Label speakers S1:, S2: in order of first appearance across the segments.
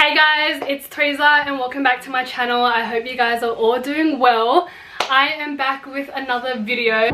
S1: Hey guys, it's Teresa and welcome back to my channel. I hope you guys are all doing well. I am back with another video.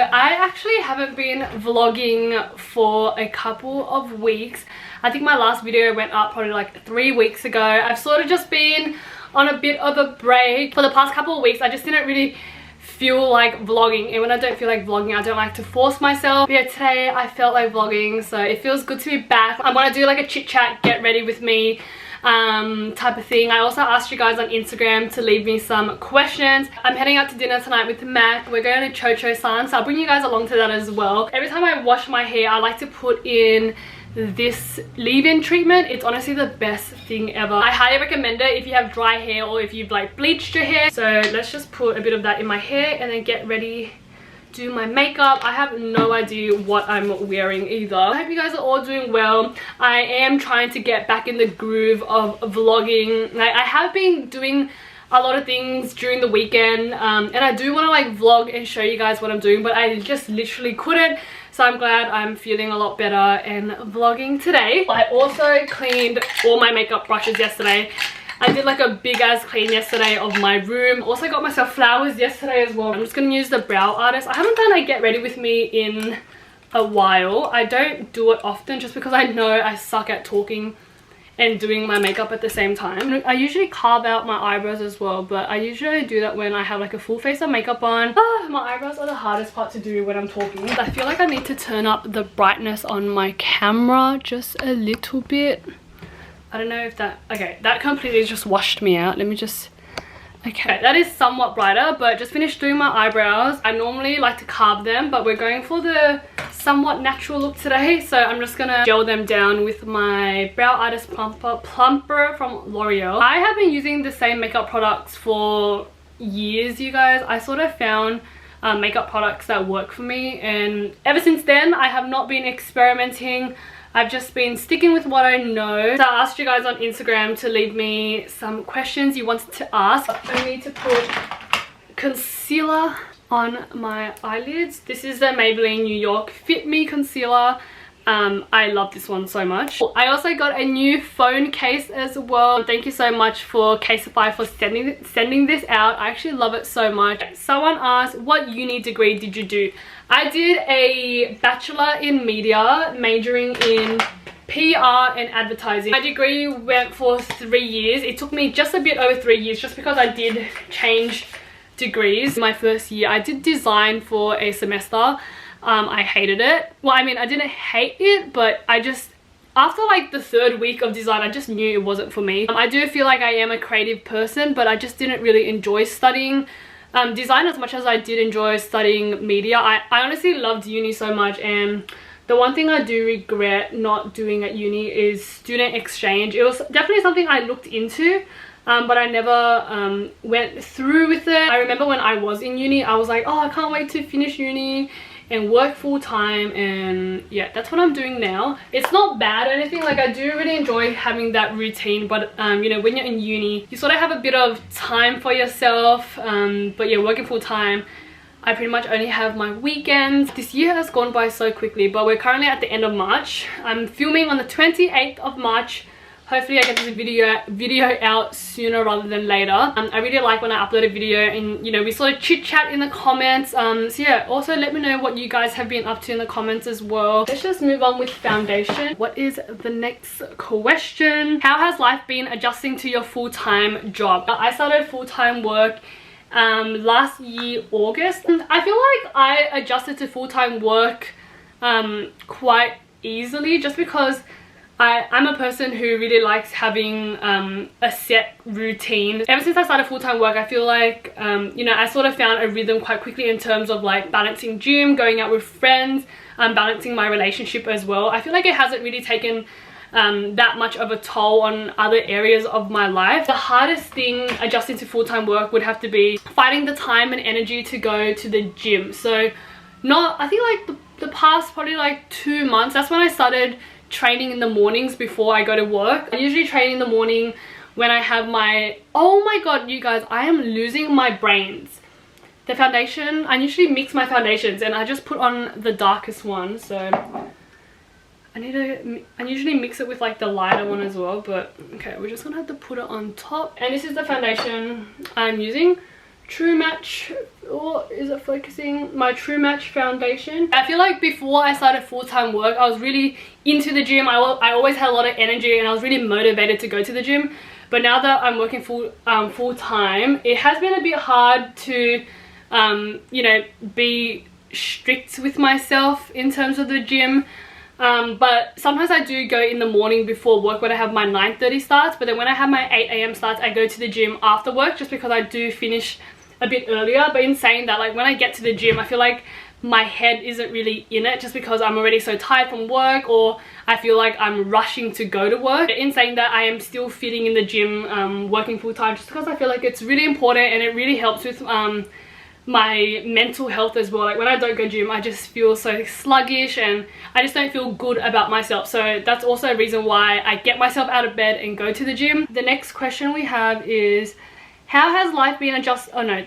S1: I actually haven't been vlogging for a couple of weeks. I think my last video went up probably like 3 weeks ago. I've sort of just been on a bit of a break. For the past couple of weeks, I just didn't really feel like vlogging, and when I don't feel like vlogging, I don't like to force myself. But yeah, today I felt like vlogging, so it feels good to be back. I want to do like a chit chat, get ready with me type of thing. I also asked you guys on Instagram to leave me some questions. I'm heading out to dinner tonight with Mac. We're going to Cho-Cho-san, so I'll bring you guys along to that as well. Every time I wash my hair, I like to put in this leave-in treatment. It's honestly the best thing ever. I highly recommend it if you have dry hair or if you've like bleached your hair. So let's just put a bit of that in my hair and then get ready, do my makeup. I have no idea what I'm wearing either. I hope you guys are all doing well. I am trying to get back in the groove of vlogging. Like, I have been doing a lot of things during the weekend, and I do want to like vlog and show you guys what I'm doing, but I just literally couldn't. So I'm glad I'm feeling a lot better and vlogging today. I also cleaned all my makeup brushes yesterday. I did like a big ass clean yesterday of my room. Also got myself flowers yesterday as well. I'm just gonna use the brow artist. I haven't done a get ready with me in a while. I don't do it often just because I know I suck at talking and doing my makeup at the same time. I usually carve out my eyebrows as well, but I usually do that when I have like a full face of makeup on. My eyebrows are the hardest part to do when I'm talking. I feel like I need to turn up the brightness on my camera just a little bit. I don't know if that... Okay, that completely just washed me out. Let me just... Okay, that is somewhat brighter, but just finished doing my eyebrows. I normally like to carve them, but we're going for the somewhat natural look today, so I'm just gonna gel them down with my Brow Artist Plumper from L'Oreal. I have been using the same makeup products for years, you guys. I sort of found makeup products that work for me, and ever since then I have not been experimenting. I've just been sticking with what I know. So I asked you guys on Instagram to leave me some questions you wanted to ask. I need to put concealer on my eyelids. This is the Maybelline New York Fit Me concealer. I love this one so much. I also got a new phone case as well. Thank you so much for Caseify for sending this out. I actually love it so much. Someone asked, what uni degree did you do? I did a bachelor in media, majoring in PR and advertising. My degree went for 3 years. It took me just a bit over 3 years just because I did change degrees. My first year I did design for a semester. I hated it. Well, I mean, I didn't hate it, but I just, after like the 3rd week of design, I just knew it wasn't for me. I do feel like I am a creative person, but I just didn't really enjoy studying design as much as I did enjoy studying media. I honestly loved uni so much, and the one thing I do regret not doing at uni is student exchange. It was definitely something I looked into, but I never went through with it. I remember when I was in uni, I was like, oh, I can't wait to finish uni and work full-time, and yeah, that's what I'm doing now. It's not bad or anything, like I do really enjoy having that routine, but you know, when you're in uni you sort of have a bit of time for yourself, but yeah, working full-time, I pretty much only have my weekends. This year has gone by so quickly, but we're currently at the end of March. I'm filming on the 28th of March. Hopefully I get this video out sooner rather than later. I really like when I upload a video and, you know, we sort of chit chat in the comments. So yeah, also let me know what you guys have been up to in the comments as well. Let's just move on with foundation. What is the next question? How has life been adjusting to your full-time job? I started full-time work last year, August. I feel like I adjusted to full-time work quite easily, just because I'm a person who really likes having a set routine. Ever since I started full-time work, I feel like, you know, I sort of found a rhythm quite quickly in terms of like balancing gym, going out with friends, balancing my relationship as well. I feel like it hasn't really taken that much of a toll on other areas of my life. The hardest thing adjusting to full-time work would have to be finding the time and energy to go to the gym. So I think like the past probably like 2 months, that's when I started training in the mornings before I go to work. I usually train in the morning when I have my... Oh my god, you guys, I am losing my brains. the foundation, I usually mix my foundations and I just put on the darkest one, so I usually mix it with like the lighter one as well, but okay, we're just gonna have to put it on top. And this is the foundation I'm using, True Match, or is it focusing? My True Match foundation. I feel like before I started full-time work, I was really into the gym. I always had a lot of energy and I was really motivated to go to the gym. But now that I'm working full-time, it has been a bit hard to you know, be strict with myself in terms of the gym. But sometimes I do go in the morning before work when I have my 9:30 starts, but then when I have my 8 AM starts, I go to the gym after work just because I do finish a bit earlier. But in saying that, like when I get to the gym, I feel like my head isn't really in it just because I'm already so tired from work, or I feel like I'm rushing to go to work. In saying that, I am still fitting in the gym, working full-time, just because I feel like it's really important and it really helps with my mental health as well. Like when I don't go gym, I just feel so sluggish and I just don't feel good about myself. So that's also a reason why I get myself out of bed and go to the gym. The next question we have is, how has life been oh no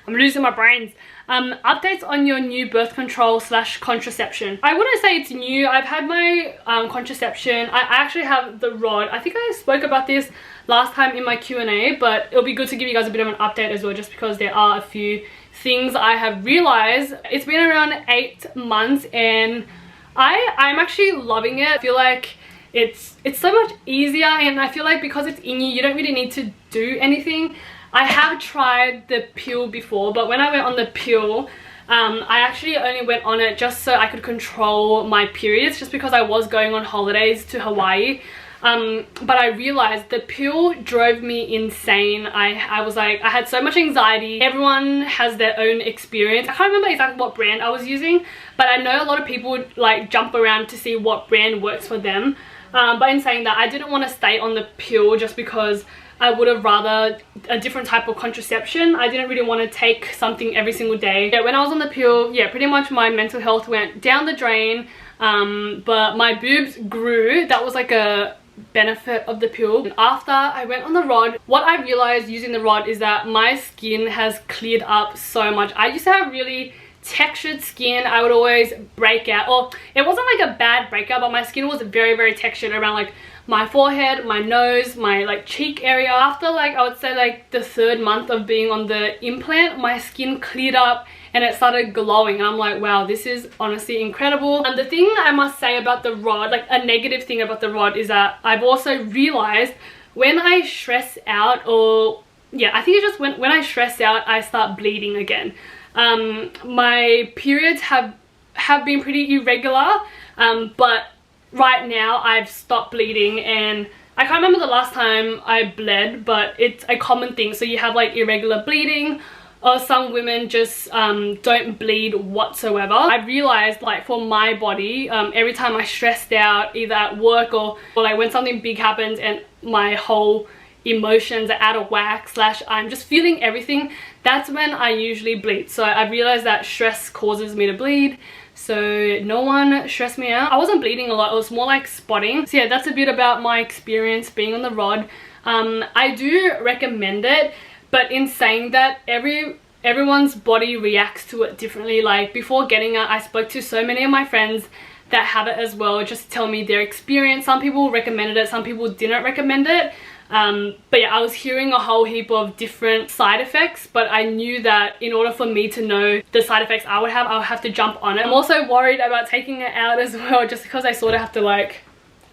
S1: I'm losing my brains. Updates on your new birth control / contraception. I wouldn't say it's new. I've had my contraception. I actually have the rod. I think I spoke about this last time in my Q&A, but it'll be good to give you guys a bit of an update as well, just because there are a few things I have realized. It's been around 8 months and I'm actually loving it. I feel like it's so much easier, and I feel like because it's in you, you don't really need to do anything. I have tried the pill before, but when I went on the pill, I actually only went on it just so I could control my periods, just because I was going on holidays to Hawaii. But I realized the pill drove me insane. I was like, I had so much anxiety. Everyone has their own experience. I can't remember exactly what brand I was using, but I know a lot of people like jump around to see what brand works for them. But in saying that, I didn't want to stay on the pill just because I would have rather a different type of contraception. I didn't really want to take something every single day. Yeah, when I was on the pill, yeah, pretty much my mental health went down the drain. But my boobs grew. That was like a benefit of the pill. And after I went on the rod, what I realized using the rod is that my skin has cleared up so much. I used to have really textured skin. I would always break out, or it wasn't like a bad breakout, but my skin was very, very textured around like my forehead, my nose, my like cheek area. After like I would say like the 3rd month of being on the implant, my skin cleared up and it started glowing, and I'm like, wow, this is honestly incredible. And the thing I must say about the rod, like a negative thing about the rod, is that I've also realized when I stress out, or yeah, I think it's just when I stress out, I start bleeding again. My periods have been pretty irregular, but right now I've stopped bleeding, and I can't remember the last time I bled, but it's a common thing. So you have like irregular bleeding, or some women just don't bleed whatsoever. I realized like for my body, every time I stressed out either at work or like when something big happens and my whole emotions are out of whack / I'm just feeling everything, that's when I usually bleed. So I realized that stress causes me to bleed. So no one stressed me out. I wasn't bleeding a lot, it was more like spotting. So yeah, that's a bit about my experience being on the rod. I do recommend it, but in saying that, everyone's body reacts to it differently. Like before getting it, I spoke to so many of my friends that have it as well, just to tell me their experience. Some people recommended it, some people didn't recommend it. But yeah, I was hearing a whole heap of different side effects, but I knew that in order for me to know the side effects I would have to jump on it. I'm also worried about taking it out as well, just because I sort of have to like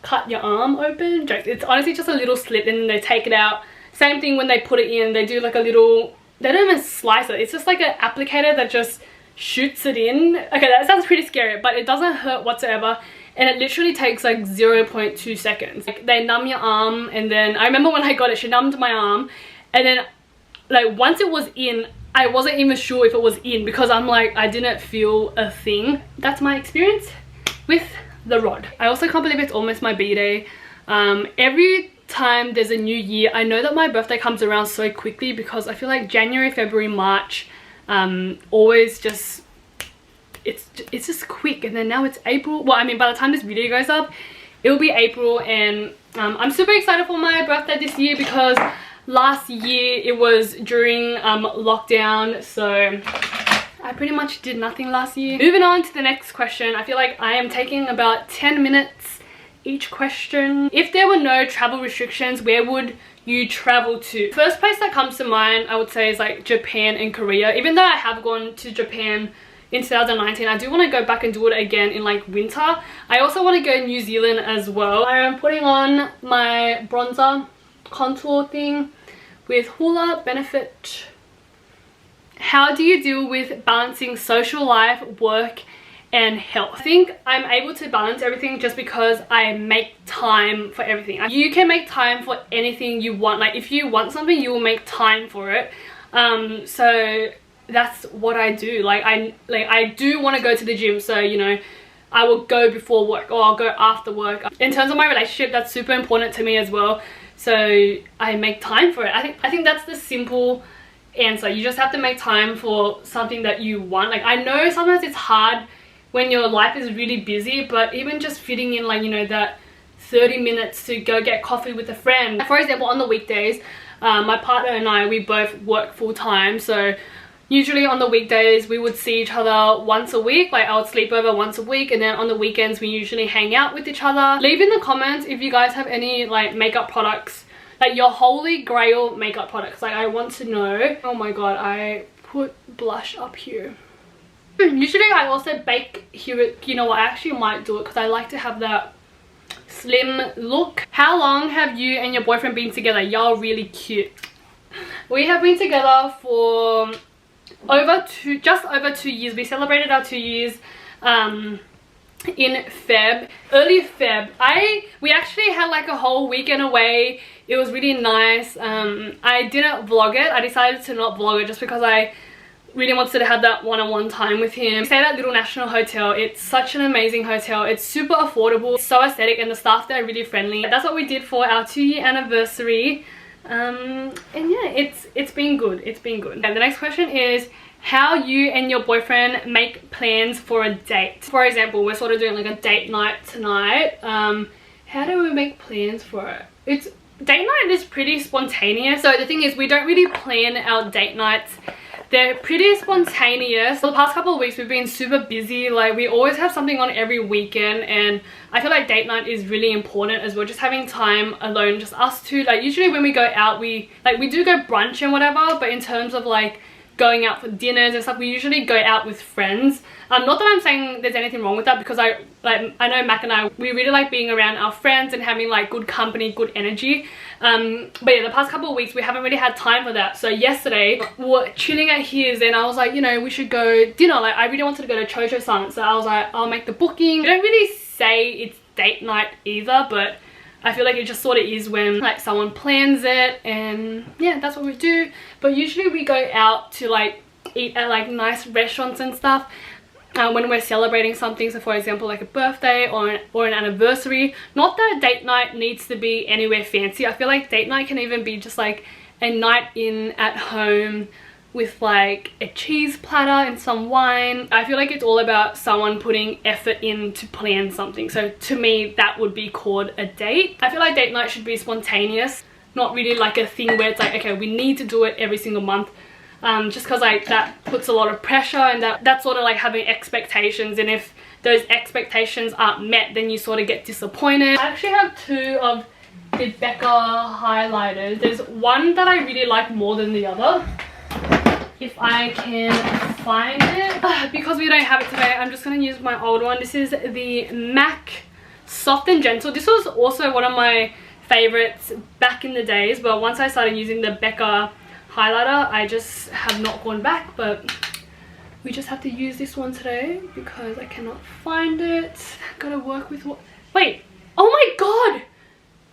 S1: cut your arm open. It's honestly just a little slit and then they take it out. Same thing when they put it in, they do like a little, they don't even slice it, it's just like an applicator that just shoots it in. Okay, that sounds pretty scary, but it doesn't hurt whatsoever. And it literally takes like 0.2 seconds. Like they numb your arm, and then I remember when I got it, she numbed my arm, and then like once it was in, I wasn't even sure if it was in because I'm like, I didn't feel a thing. That's my experience with the rod. I also can't believe it's almost my b-day. Every time there's a new year, I know that my birthday comes around so quickly because I feel like January, February, March always just it's just quick, and then now it's April. Well, I mean, by the time this video goes up, it'll be April, and I'm super excited for my birthday this year because last year it was during lockdown, so I pretty much did nothing last year. Moving on to the next question. I feel like I am taking about 10 minutes each question. If there were no travel restrictions, where would you travel to? First place that comes to mind, I would say, is like Japan and Korea. Even though I have gone to Japan in 2019, I do want to go back and do it again in like winter. I also want to go to New Zealand as well. I am putting on my bronzer contour thing with Hoola Benefit. How do you deal with balancing social life, work, and health? I think I'm able to balance everything just because I make time for everything. You can make time for anything you want. Like if you want something, you will make time for it. So that's what I do. Like I do want to go to the gym, so you know, I will go before work or I'll go after work. In terms of my relationship, that's super important to me as well, so I make time for it. I think that's the simple answer. You just have to make time for something that you want. Like I know sometimes it's hard when your life is really busy, but even just fitting in, like, you know, that 30 minutes to go get coffee with a friend. For example, on the weekdays, my partner and I, we both work full-time, so usually on the weekdays we would see each other once a week. Like I would sleep over once a week, and then on the weekends we usually hang out with each other. Leave in the comments if you guys have any like makeup products, like your holy grail makeup products. Like I want to know. Oh my god, I put blush up here. Usually I also bake here. You know what, I actually might do it because I like to have that slim look. How long have you and your boyfriend been together? Y'all really cute. We have been together for just over 2 years. We celebrated our 2 years in Feb, early Feb. We actually had like a whole weekend away. It was really nice. I didn't vlog it. I decided to not vlog it just because I really wanted to have that one-on-one time with him. We stayed at Little National Hotel. It's such an amazing hotel. It's super affordable, so aesthetic, and the staff there are really friendly. That's what we did for our 2-year anniversary. And yeah, it's been good. It's been good. And the next question is how you and your boyfriend make plans for a date. For example, we're sort of doing like a date night tonight. How do we make plans for it? Date night is pretty spontaneous. So the thing is, we don't really plan our date nights. They're pretty spontaneous. For the past couple of weeks we've been super busy. Like we always have something on every weekend, and I feel like date night is really important as well. Just having time alone, just us two. Like usually when we go out, we do go brunch and whatever, but in terms of like going out for dinners and stuff, we usually go out with friends. Not that I'm saying there's anything wrong with that, because I know Mac and I, we really like being around our friends and having like good company, good energy. But yeah, the past couple of weeks we haven't really had time for that. So yesterday we were chilling at his, and I was like, you know, we should go dinner. Like I really wanted to go to Chocho-san, so I was like, I'll make the booking. We don't really say it's date night either, but I feel like it just sort of is when like someone plans it, and yeah, that's what we do. But usually we go out to like eat at like nice restaurants and stuff when we're celebrating something. So for example, like a birthday or an anniversary. Not that date night needs to be anywhere fancy. I feel like date night can even be just like a night in at home with like a cheese platter and some wine. I feel like it's all about someone putting effort in to plan something. So to me, that would be called a date. I feel like date night should be spontaneous, not really like a thing where it's like, okay, we need to do it every single month. Just because like that puts a lot of pressure, and that's sort of like having expectations, and if those expectations aren't met, then you sort of get disappointed. I actually have two of the Becca highlighters. There's one that I really like more than the other. If I can find it. Because we don't have it today, I'm just going to use my old one. This is the MAC Soft and Gentle. This was also one of my favorites back in the days, but once I started using the Becca highlighter, I just have not gone back. But we just have to use this one today because I cannot find it. Gotta work with what. Wait, oh my god,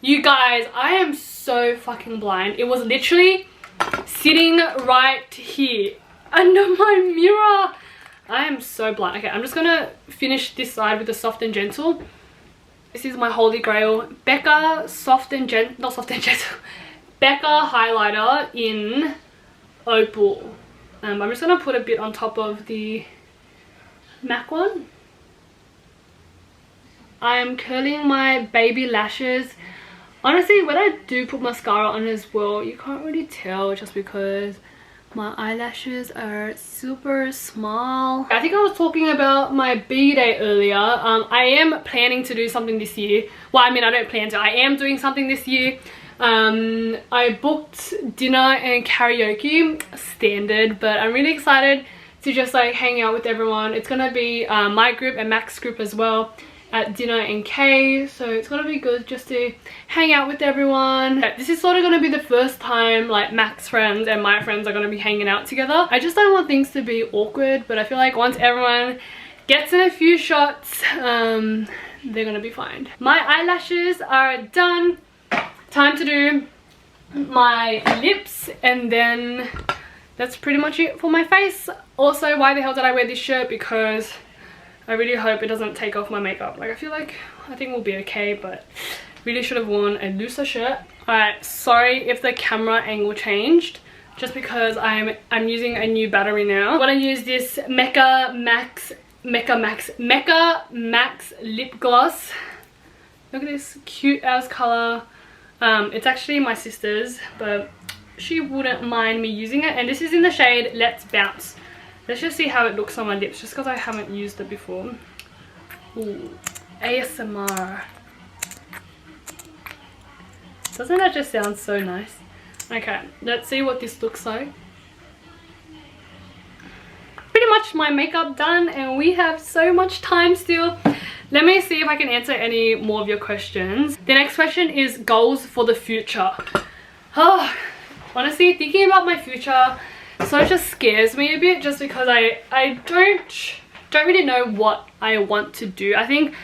S1: you guys, I am so fucking blind. It was literally sitting right here under my mirror. I am so blind. Okay, I'm just gonna finish this side with the Soft and Gentle. This is my holy grail, Becca Soft and Gentle, not Soft and Gentle, Becca highlighter in Opal. I'm just gonna put a bit on top of the MAC one. I am curling my baby lashes Honestly, when I do put mascara on as well, you can't really tell just because my eyelashes are super small. I think I was talking about my B-day earlier. I am planning to do something this year. Well, I mean, I don't plan to. I am doing something this year. I booked dinner and karaoke, standard, but I'm really excited to just like hang out with everyone. It's gonna be my group and Mac's group as well at dinner in K, so it's gonna be good just to hang out with everyone. This is sort of gonna be the first time like Mac's friends and my friends are gonna be hanging out together. I just don't want things to be awkward, but I feel like once everyone gets in a few shots, they're gonna be fine. My eyelashes are done. Time to do my lips, and then that's pretty much it for my face. Also, why the hell did I wear this shirt? Because I really hope it doesn't take off my makeup. Like, I think we'll be okay, but really should have worn a looser shirt. Alright, sorry if the camera angle changed, just because I'm using a new battery now. I'm gonna use this Mecca Max lip gloss. Look at this cute ass color. It's actually my sister's, but she wouldn't mind me using it, and this is in the shade Let's Bounce. Let's just see how it looks on my lips, just because I haven't used it before. Ooh, ASMR. Doesn't that just sound so nice? Okay, let's see what this looks like. Pretty much my makeup done, and we have so much time still. Let me see if I can answer any more of your questions. The next question is goals for the future. Oh, honestly, thinking about my future sort of just scares me a bit, just because I don't really know what I want to do. I think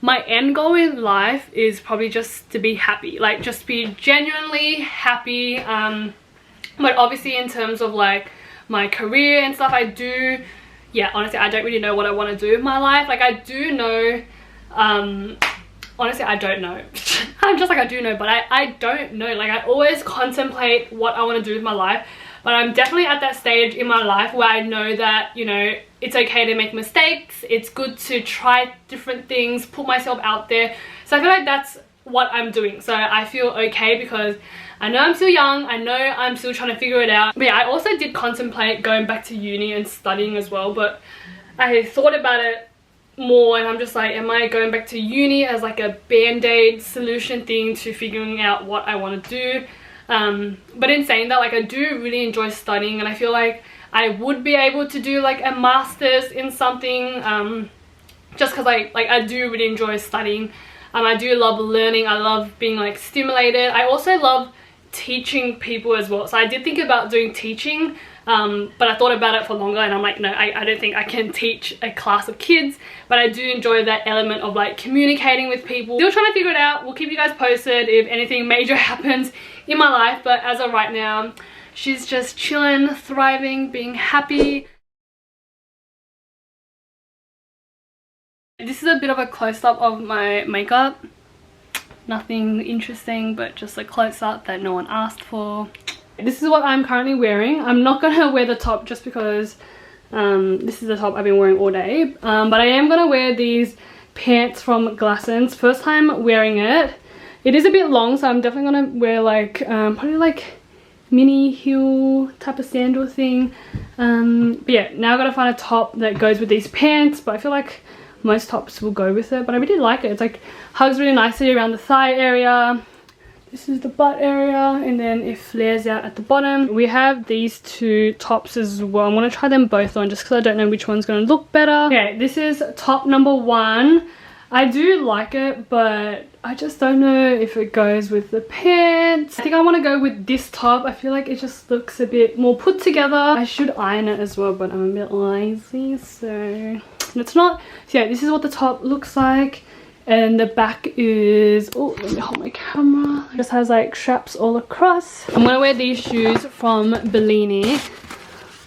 S1: my end goal in life is probably just to be happy, like just be genuinely happy. But obviously in terms of like my career and stuff, honestly I don't really know what I want to do with my life. Like I do know, honestly I don't know. I'm just like, I do know, but I don't know. Like I always contemplate what I want to do with my life, but I'm definitely at that stage in my life where I know that, you know, it's okay to make mistakes. It's good to try different things, put myself out there. So I feel like that's what I'm doing. So I feel okay because I know I'm still young. I know I'm still trying to figure it out. But yeah, I also did contemplate going back to uni and studying as well, but I thought about it more and I'm just like, am I going back to uni as like a band-aid solution thing to figuring out what I want to do? But in saying that, like I do really enjoy studying, and I feel like I would be able to do like a master's in something, just because I do really enjoy studying. I do love learning. I love being like stimulated. I also love teaching people as well. So I did think about doing teaching, but I thought about it for longer and I'm like, no, I don't think I can teach a class of kids, but I do enjoy that element of like communicating with people. Still trying to figure it out. We'll keep you guys posted if anything major happens in my life, but as of right now, she's just chilling, thriving, being happy. This is a bit of a close-up of my makeup. Nothing interesting, but just a close-up that no one asked for. This is what I'm currently wearing. I'm not gonna wear the top just because this is the top I've been wearing all day. But I am gonna wear these pants from Glassons. First time wearing it. It is a bit long, so I'm definitely gonna wear like probably like mini heel type of sandal thing. But yeah, now I've gotta find a top that goes with these pants, but I feel like most tops will go with it, but I really like it. It's like hugs really nicely around the thigh area. This is the butt area, and then it flares out at the bottom. We have these two tops as well. I'm gonna try them both on just because I don't know which one's gonna look better. Okay, this is top number 1. I do like it, but I just don't know if it goes with the pants. I think I want to go with this top. I feel like it just looks a bit more put together. I should iron it as well, but I'm a bit lazy, so it's not. So yeah, this is what the top looks like, and the back is, oh, let me hold my camera. It just has like straps all across. I'm gonna wear these shoes from Bellini.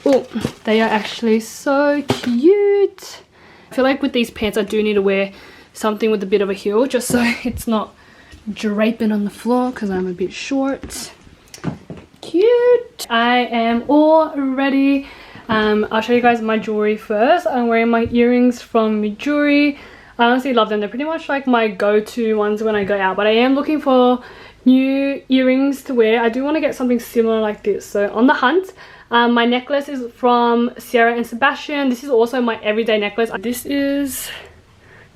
S1: Oh, they are actually so cute. I feel like with these pants I do need to wear something with a bit of a heel, just so it's not draping on the floor because I'm a bit short. Cute. I am all ready. I'll show you guys my jewelry first. I'm wearing my earrings from Midori. I honestly love them. They're pretty much like my go-to ones when I go out, but I am looking for new earrings to wear. I do want to get something similar like this, so on the hunt. My necklace is from Sierra and Sebastian. This is also my everyday necklace. This is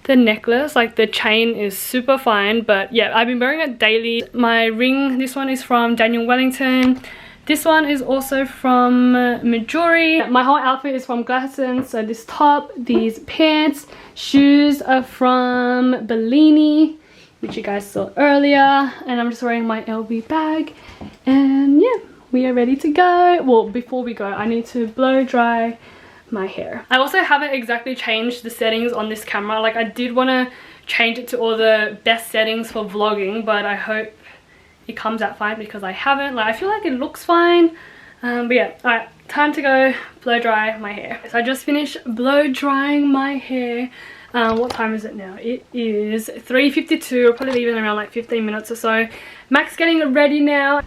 S1: the necklace, like the chain is super fine, but yeah, I've been wearing it daily. My ring, this one is from Daniel Wellington. This one is also from Majori. My whole outfit is from Glasson. So this top, these pants, shoes are from Bellini, which you guys saw earlier. And I'm just wearing my LV bag. And yeah, we are ready to go. Well, before we go, I need to blow dry my hair. I also haven't exactly changed the settings on this camera. Like, I did want to change it to all the best settings for vlogging, but I hope it comes out fine because I haven't. Like, I feel like it looks fine, but yeah. Alright, time to go blow dry my hair. So I just finished blow drying my hair. What time is it now? It is 3:52. I'll probably leave it around like 15 minutes or so. Mac's getting ready now.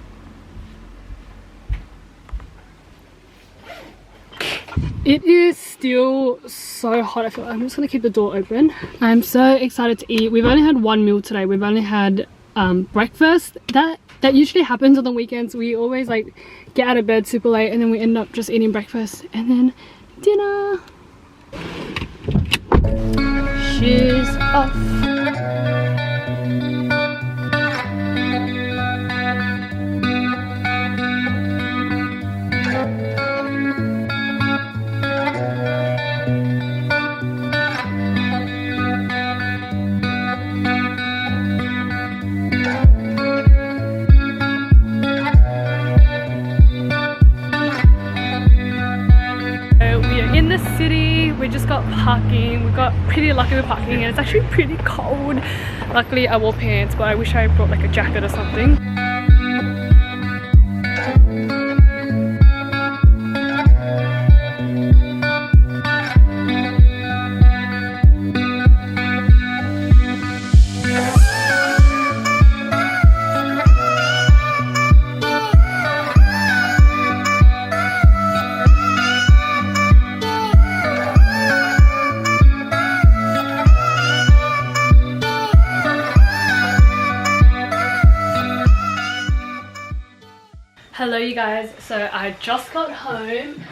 S1: It is still so hot. I feel like I'm just gonna keep the door open. I'm so excited to eat. We've only had one meal today. We've only had breakfast. That usually happens on the weekends. We always like get out of bed super late and then we end up just eating breakfast and then dinner. Shoes off. City, we just got parking. We got pretty lucky with parking and it's actually pretty cold. Luckily I wore pants, but I wish I brought like a jacket or something. Hello you guys, so I just got home.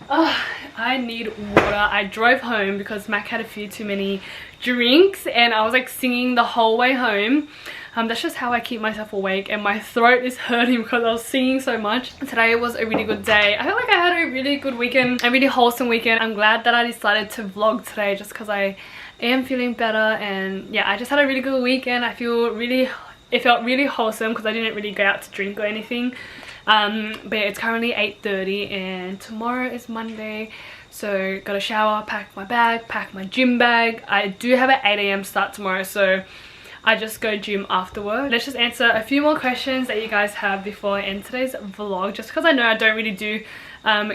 S1: I need water. I drove home because Mac had a few too many drinks and I was like singing the whole way home. That's just how I keep myself awake, and my throat is hurting because I was singing so much. Today was a really good day. I feel like I had a really good weekend, a really wholesome weekend. I'm glad that I decided to vlog today just because I am feeling better, and yeah, I just had a really good weekend. It felt really wholesome because I didn't really go out to drink or anything. But yeah, it's currently 8:30 and tomorrow is Monday, so gotta shower, pack my bag, pack my gym bag. I do have an 8 AM start tomorrow, so I just go gym afterward. Let's just answer a few more questions that you guys have before I end today's vlog, just because I know I don't really do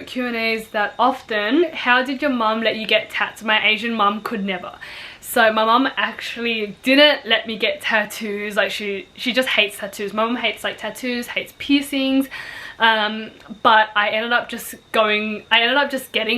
S1: Q&As that often. How did your mum let you get tats? My Asian mum could never. So my mum actually didn't let me get tattoos. Like she just hates tattoos. My mum hates like tattoos, hates piercings. But I ended up just getting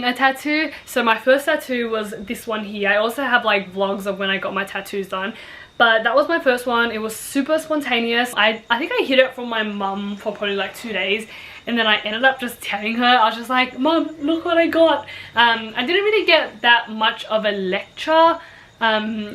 S1: a tattoo. So my first tattoo was this one here. I also have like vlogs of when I got my tattoos done, but that was my first one. It was super spontaneous. I think I hid it from my mum for probably like 2 days, and then I ended up just telling her. I was just like, "Mum, look what I got." I didn't really get that much of a lecture.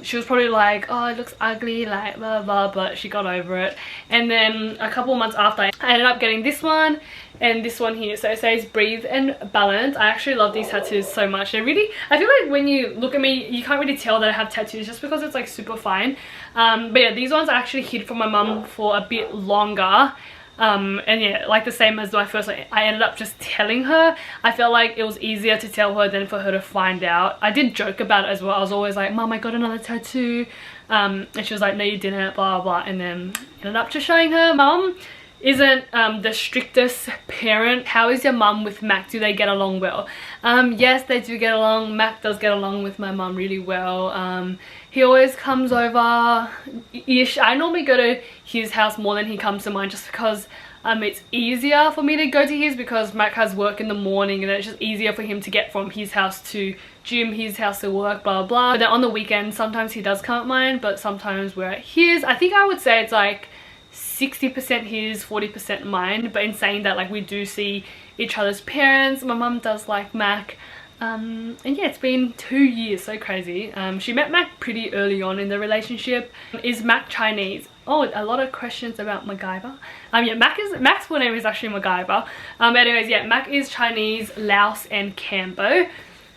S1: She was probably like, "Oh, it looks ugly," like blah blah, but she got over it. And then a couple months after, I ended up getting this one and this one here. So it says breathe and balance. I actually love these tattoos so much. They really, I feel like when you look at me, you can't really tell that I have tattoos just because it's like super fine. But yeah, these ones I actually hid from my mum for a bit longer. And yeah, like the same as my first one, I ended up just telling her. I felt like it was easier to tell her than for her to find out. I did joke about it as well. I was always like, "Mum, I got another tattoo," and she was like, "No, you didn't," blah blah. And then ended up just showing her. Mum isn't the strictest parent. How is your mum with Mac? Do they get along well? Yes, they do get along. Mac does get along with my mum really well. He always comes over ish. I normally go to his house more than he comes to mine, just because it's easier for me to go to his, because Mac has work in the morning and it's just easier for him to get from his house to gym, his house to work, blah blah. But then on the weekend sometimes he does come at mine, but sometimes we're at his. I think I would say it's like 60% his, 40% mine. But in saying that, like, we do see each other's parents. My mum does like Mac. And yeah, it's been 2 years, so crazy. She met Mac pretty early on in the relationship. Is Mac Chinese? Oh, a lot of questions about MacGyver. Yeah, Mac's full name is actually MacGyver. But anyways, yeah, Mac is Chinese, Laos and Cambo.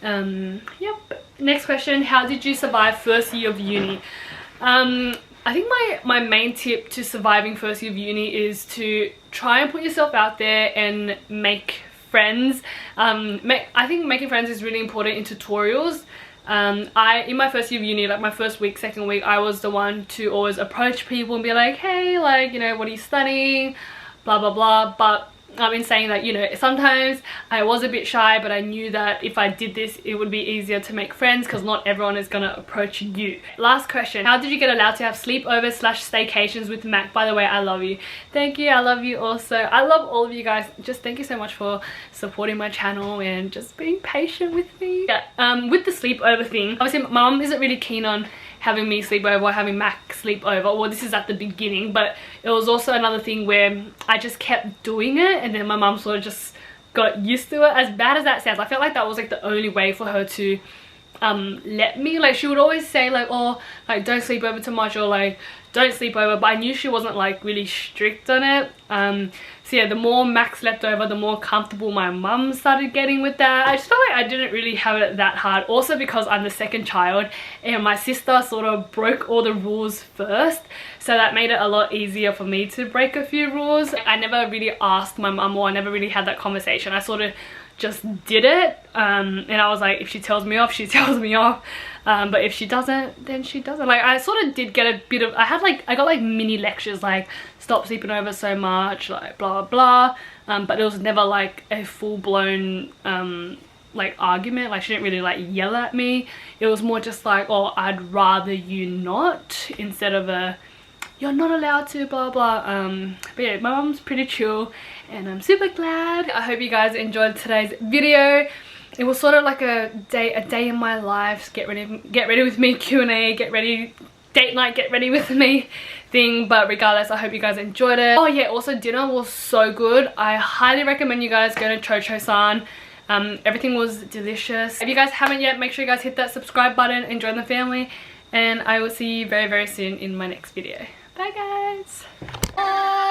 S1: Yep. Next question, how did you survive first year of uni? I think my main tip to surviving first year of uni is to try and put yourself out there and make friends. I think making friends is really important in tutorials. In my first year of uni, like my first week, second week, I was the one to always approach people and be like, hey, like, you know, what are you studying, blah blah blah. But in saying that, you know, sometimes I was a bit shy, but I knew that if I did this, it would be easier to make friends because not everyone is gonna approach you. Last question, how did you get allowed to have sleepovers / staycations with Mac? By the way, I love you. Thank you, I love you also. I love all of you guys. Just thank you so much for supporting my channel and just being patient with me. Yeah, with the sleepover thing, obviously my mom isn't really keen on having me sleep over or having Mac sleep over. Well, this is at the beginning, but it was also another thing where I just kept doing it and then my mum sort of just got used to it. As bad as that sounds, I felt like that was like the only way for her to let me. Like, she would always say like, oh, like, don't sleep over too much, or like, don't sleep over, but I knew she wasn't like really strict on it. So yeah, the more Max slept over, the more comfortable my mum started getting with that. I just felt like I didn't really have it that hard. Also because I'm the second child and my sister sort of broke all the rules first. So that made it a lot easier for me to break a few rules. I never really asked my mum, or I never really had that conversation. I sort of just did it. And I was like, if she tells me off, she tells me off. But if she doesn't, then she doesn't. Like, I sort of did get a bit of, I got like mini lectures like, stop sleeping over so much, like blah blah blah. But it was never like a full-blown like argument. Like, she didn't really like yell at me. It was more just like, oh, I'd rather you not, instead of a, you're not allowed to, blah blah. But yeah, my mom's pretty chill and I'm super glad. I hope you guys enjoyed today's video. It was sort of like a day in my life, get ready with me Q&A, get ready, date night, get ready with me thing. But regardless, I hope you guys enjoyed it. Oh yeah, also dinner was so good. I highly recommend you guys go to Chocho-san. Everything was delicious. If you guys haven't yet, make sure you guys hit that subscribe button and join the family. And I will see you very, very soon in my next video. Bye guys. Bye.